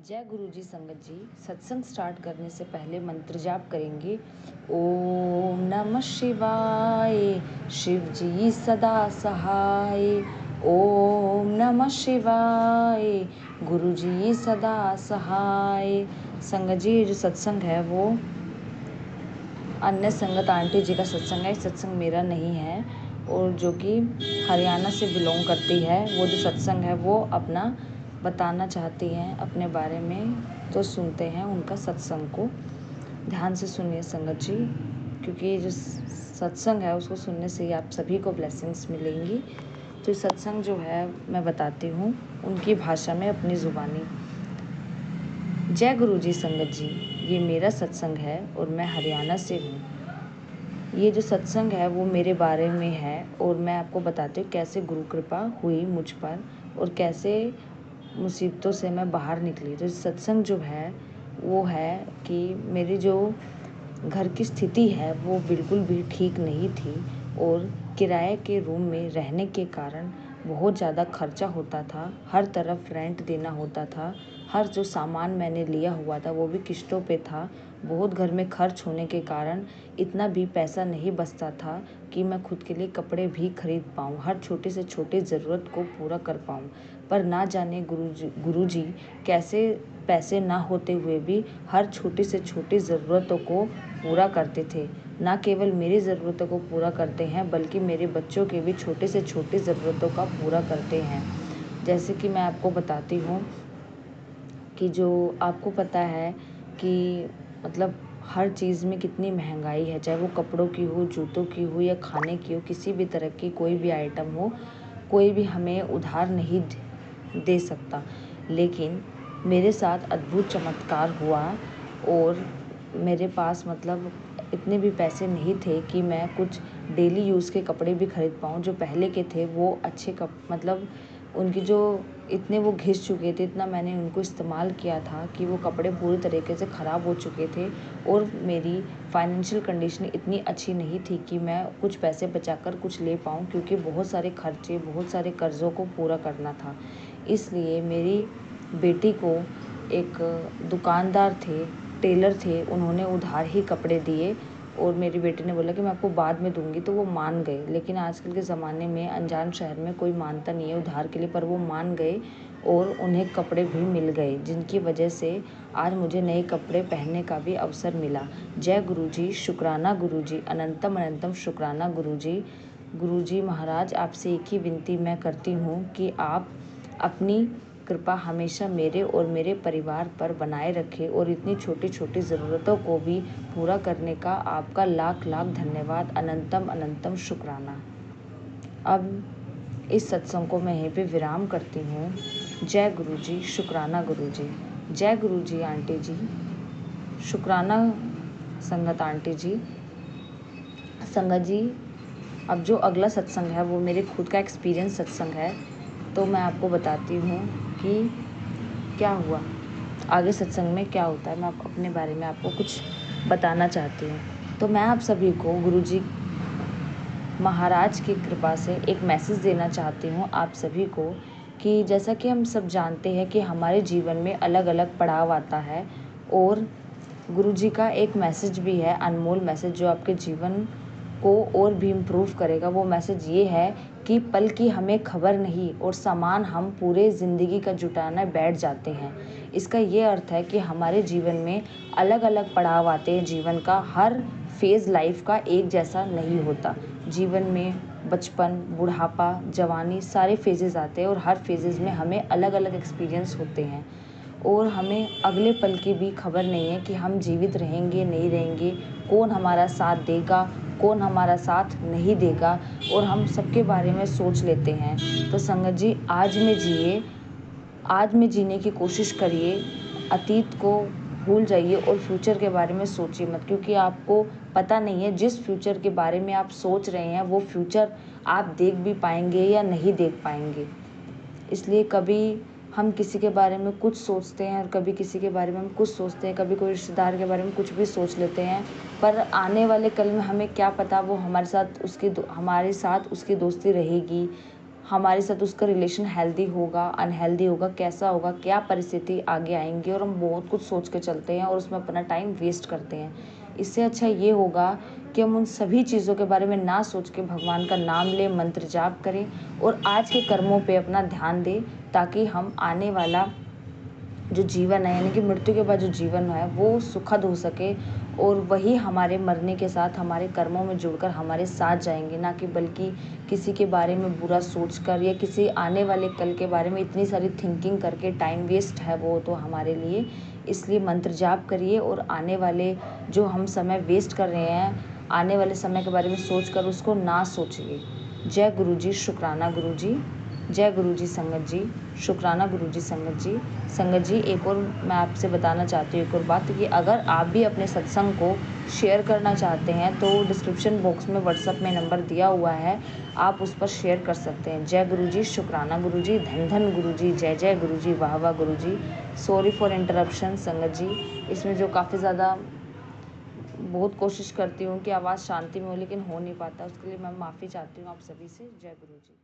जय गुरु जी। संगत जी, सत्संग स्टार्ट करने से पहले मंत्र जाप करेंगे। ओम नमः शिवाय, शिव जी सदा सहाय। ओम नमः शिवाय, गुरु जी सदा सहाय। संगत जी, ये जो सत्संग है वो अन्य संगत आंटी जी का सत्संग है। सत्संग मेरा नहीं है, और जो कि हरियाणा से बिलोंग करती है। वो जो सत्संग है वो अपना बताना चाहती हैं अपने बारे में, तो सुनते हैं उनका सत्संग को। ध्यान से सुनिए संगत जी, क्योंकि ये जो सत्संग है उसको सुनने से ही आप सभी को ब्लेसिंग्स मिलेंगी। तो सत्संग जो है मैं बताती हूँ उनकी भाषा में, अपनी ज़ुबानी। जय गुरु जी। संगत जी, ये मेरा सत्संग है और मैं हरियाणा से हूँ। ये जो सत्संग है वो मेरे बारे में है, और मैं आपको बताती हूँ कैसे गुरु कृपा हुई मुझ पर और कैसे मुसीबतों से मैं बाहर निकली। तो सत्संग जो है वो है कि मेरी जो घर की स्थिति है वो बिल्कुल भी ठीक नहीं थी, और किराए के रूम में रहने के कारण बहुत ज़्यादा खर्चा होता था। हर तरफ रेंट देना होता था। हर जो सामान मैंने लिया हुआ था वो भी किस्तों पे था। बहुत घर में खर्च होने के कारण इतना भी पैसा नहीं बचता था कि मैं खुद के लिए कपड़े भी खरीद पाऊँ, हर छोटे से छोटे ज़रूरत को पूरा कर पाऊँ। पर ना जाने गुरुजी कैसे पैसे ना होते हुए भी हर छोटी से छोटी ज़रूरतों को पूरा करते थे। ना केवल मेरी ज़रूरतों को पूरा करते हैं, बल्कि मेरे बच्चों के भी छोटे से छोटी ज़रूरतों का पूरा करते हैं। जैसे कि मैं आपको बताती हूँ कि जो आपको पता है कि मतलब हर चीज़ में कितनी महंगाई है, चाहे वो कपड़ों की हो, जूतों की हो या खाने की हो, किसी भी तरह की कोई भी आइटम हो, कोई भी हमें उधार नहीं दे सकता। लेकिन मेरे साथ अद्भुत चमत्कार हुआ, और मेरे पास मतलब इतने भी पैसे नहीं थे कि मैं कुछ डेली यूज़ के कपड़े भी खरीद पाऊँ। जो पहले के थे वो अच्छे मतलब उनकी जो इतने वो घिस चुके थे, इतना मैंने उनको इस्तेमाल किया था कि वो कपड़े पूरी तरीके से ख़राब हो चुके थे, और मेरी फाइनेंशियल कंडीशन इतनी अच्छी नहीं थी कि मैं कुछ पैसे बचाकर कुछ ले पाऊँ, क्योंकि बहुत सारे खर्चे, बहुत सारे कर्ज़ों को पूरा करना था। इसलिए मेरी बेटी को एक दुकानदार थे, टेलर थे, उन्होंने उधार ही कपड़े दिए, और मेरी बेटी ने बोला कि मैं आपको बाद में दूंगी, तो वो मान गए। लेकिन आजकल के ज़माने में अनजान शहर में कोई मानता नहीं है उधार के लिए, पर वो मान गए और उन्हें कपड़े भी मिल गए, जिनकी वजह से आज मुझे नए कपड़े पहनने का भी अवसर मिला। जय गुरुजी, शुक्राना गुरुजी, अनंतम अनंतम शुक्राना गुरुजी। गुरुजी महाराज, आपसे एक ही विनती मैं करती हूँ कि आप अपनी कृपा हमेशा मेरे और मेरे परिवार पर बनाए रखें, और इतनी छोटी छोटी ज़रूरतों को भी पूरा करने का आपका लाख लाख धन्यवाद, अनंतम अनंतम शुक्राना। अब इस सत्संग को मैं यहीं पे विराम करती हूँ। जय गुरु जी, शुक्राना गुरु जी। जय गुरु जी आंटी जी, शुक्राना संगत आंटी जी। संगत जी, अब जो अगला सत्संग है वो मेरे खुद का एक्सपीरियंस सत्संग है, तो मैं आपको बताती हूँ कि क्या हुआ, आगे सत्संग में क्या होता है। मैं अपने बारे में आपको कुछ बताना चाहती हूँ। तो मैं आप सभी को गुरुजी महाराज की कृपा से एक मैसेज देना चाहती हूँ आप सभी को, कि जैसा कि हम सब जानते हैं कि हमारे जीवन में अलग अलग पड़ाव आता है, और गुरुजी का एक मैसेज भी है, अनमोल मैसेज, जो आपके जीवन को और भी इम्प्रूव करेगा। वो मैसेज ये है कि पल की हमें खबर नहीं, और सामान हम पूरे ज़िंदगी का जुटाने बैठ जाते हैं। इसका ये अर्थ है कि हमारे जीवन में अलग अलग पड़ाव आते हैं। जीवन का हर फेज़ लाइफ का एक जैसा नहीं होता। जीवन में बचपन, बुढ़ापा, जवानी, सारे फेजेस आते हैं, और हर फेजेस में हमें अलग अलग एक्सपीरियंस होते हैं, और हमें अगले पल की भी खबर नहीं है कि हम जीवित रहेंगे नहीं रहेंगे, कौन हमारा साथ देगा, कौन हमारा साथ नहीं देगा, और हम सबके बारे में सोच लेते हैं। तो संगत जी, आज में जिए, आज में जीने की कोशिश करिए। अतीत को भूल जाइए और फ्यूचर के बारे में सोचिए मत, क्योंकि आपको पता नहीं है जिस फ्यूचर के बारे में आप सोच रहे हैं वो फ्यूचर आप देख भी पाएंगे या नहीं देख पाएंगे। इसलिए कभी हम किसी के बारे में कुछ सोचते हैं, और कभी किसी के बारे में हम कुछ सोचते हैं, कभी कोई रिश्तेदार के बारे में कुछ भी सोच लेते हैं, पर आने वाले कल में हमें क्या पता वो हमारे साथ उसकी दोस्ती रहेगी हमारे साथ उसका रिलेशन हेल्दी होगा, अनहेल्दी होगा, कैसा होगा, क्या परिस्थिति आगे आएंगी, और हम बहुत कुछ सोच के चलते हैं और उसमें अपना टाइम वेस्ट करते हैं। इससे अच्छा ये होगा कि हम उन सभी चीज़ों के बारे में ना सोच के भगवान का नाम लें, मंत्र जाप करें और आज के कर्मों पे अपना ध्यान दें, ताकि हम आने वाला जो जीवन है, यानी कि मृत्यु के बाद जो जीवन है, वो सुखद हो सके और वही हमारे मरने के साथ हमारे कर्मों में जुड़कर हमारे साथ जाएंगे, ना कि बल्कि किसी के बारे में बुरा सोचकर या किसी आने वाले कल के बारे में इतनी सारी थिंकिंग करके टाइम वेस्ट है वो तो हमारे लिए। इसलिए मंत्र जाप करिए और आने वाले जो हम समय वेस्ट कर रहे हैं, आने वाले समय के बारे में सोचकर उसको ना सोचिए। जय गुरु जी, शुक्राना गुरु जी। जय गुरु जी संगत जी, शुक्राना गुरु जी संगत जी। संगत जी, एक और मैं आपसे बताना चाहती हूँ एक और बात, कि अगर आप भी अपने सत्संग को शेयर करना चाहते हैं तो डिस्क्रिप्शन बॉक्स में व्हाट्सएप में नंबर दिया हुआ है, आप उस पर शेयर कर सकते हैं। जय गुरु जी, शुक्राना गुरु जी, धन धन गुरु जी, जय जय गुरु जी, वाह वाह गुरु जी। सॉरी फॉर इंटरप्शन संगत जी, इसमें जो काफ़ी ज़्यादा बहुत कोशिश करती हूँ कि आवाज़ शांति में हो, लेकिन हो नहीं पाता, उसके लिए मैं माफ़ी चाहती हूँ आप सभी से। जय गुरु जी।